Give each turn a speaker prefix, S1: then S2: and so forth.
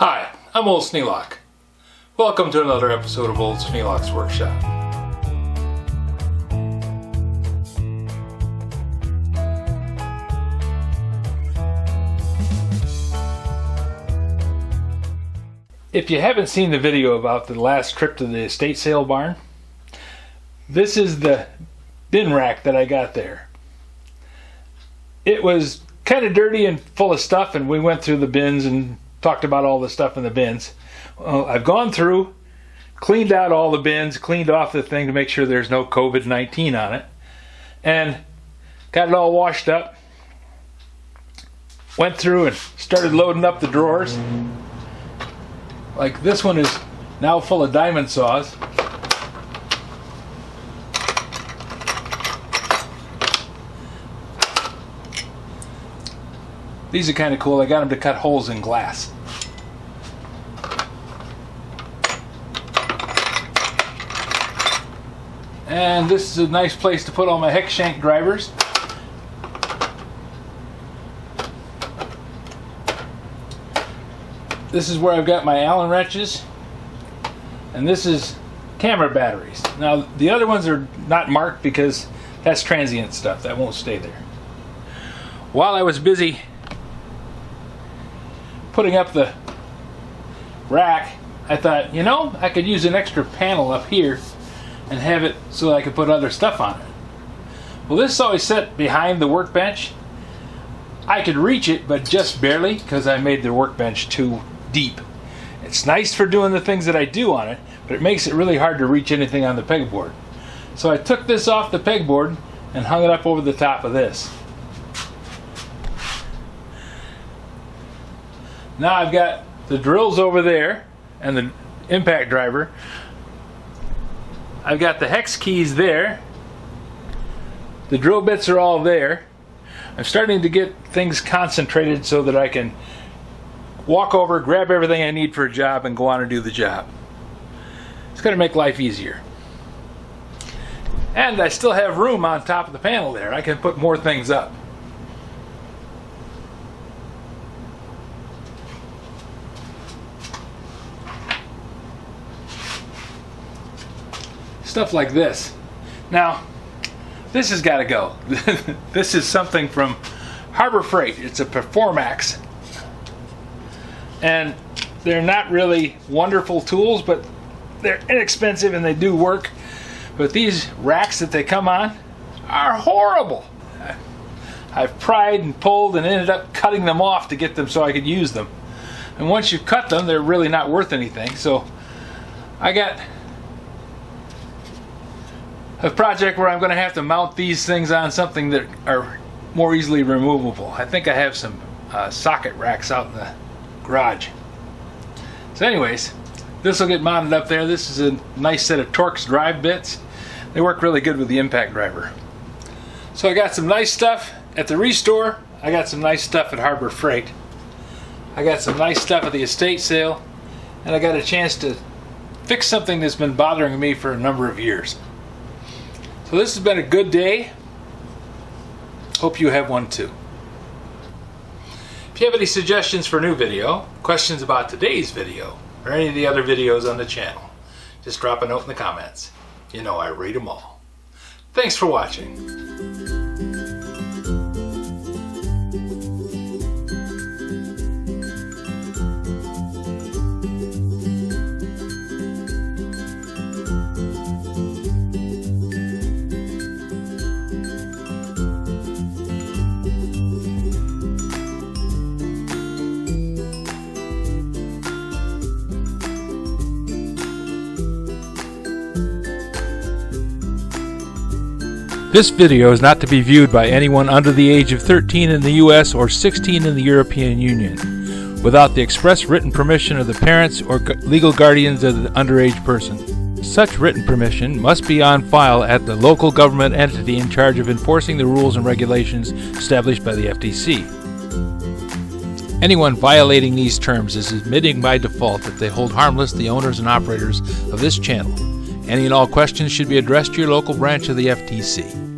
S1: Hi, I'm Old Sneelock. Welcome to another episode of Old Sneelock's Workshop. If you haven't seen the video about the last trip to the estate sale barn, this is the bin rack that I got there. It was kind of dirty and full of stuff, and we went through the bins and talked about all the stuff in the bins. Well, I've gone through, cleaned out all the bins, cleaned off the thing to make sure there's no COVID-19 on it, and got it all washed up. Went through and started loading up the drawers. Like this one is now full of diamond saws. These are kind of cool. I got them to cut holes in glass. And this is a nice place to put all my hex shank drivers. This is where I've got my Allen wrenches. And this is camera batteries. Now the other ones are not marked because that's transient stuff. That won't stay there. While I was busy putting up the rack, I thought, you know, I could use an extra panel up here and have it so I could put other stuff on it. Well, this is always set behind the workbench. I could reach it, but just barely, because I made the workbench too deep. It's nice for doing the things that I do on it, but it makes it really hard to reach anything on the pegboard. So I took this off the pegboard and hung it up over the top of this. Now I've got the drills over there and the impact driver. I've got the hex keys there. The drill bits are all there. I'm starting to get things concentrated so that I can walk over, grab everything I need for a job, and go on and do the job. It's going to make life easier. And I still have room on top of the panel there. I can put more things up. Stuff like this. Now, this has got to go. This is something from Harbor Freight. It's a Performax. And they're not really wonderful tools, but they're inexpensive and they do work. But these racks that they come on are horrible. I've pried and pulled and ended up cutting them off to get them so I could use them. And once you cut them, they're really not worth anything. So I got a project where I'm going to have to mount these things on something that are more easily removable. I think I have some socket racks out in the garage. So anyways, this will get mounted up there. This is a nice set of Torx drive bits. They work really good with the impact driver. So I got some nice stuff at the Restore. I got some nice stuff at Harbor Freight. I got some nice stuff at the estate sale. And I got a chance to fix something that's been bothering me for a number of years. So this has been a good day. Hope you have one too. If you have any suggestions for a new video, questions about today's video, or any of the other videos on the channel, just drop a note in the comments. You know I read them all. Thanks for watching. This video is not to be viewed by anyone under the age of 13 in the U.S. or 16 in the European Union, without the express written permission of the parents or legal guardians of the underage person. Such written permission must be on file at the local government entity in charge of enforcing the rules and regulations established by the FTC. Anyone violating these terms is admitting by default that they hold harmless the owners and operators of this channel. Any and all questions should be addressed to your local branch of the FTC.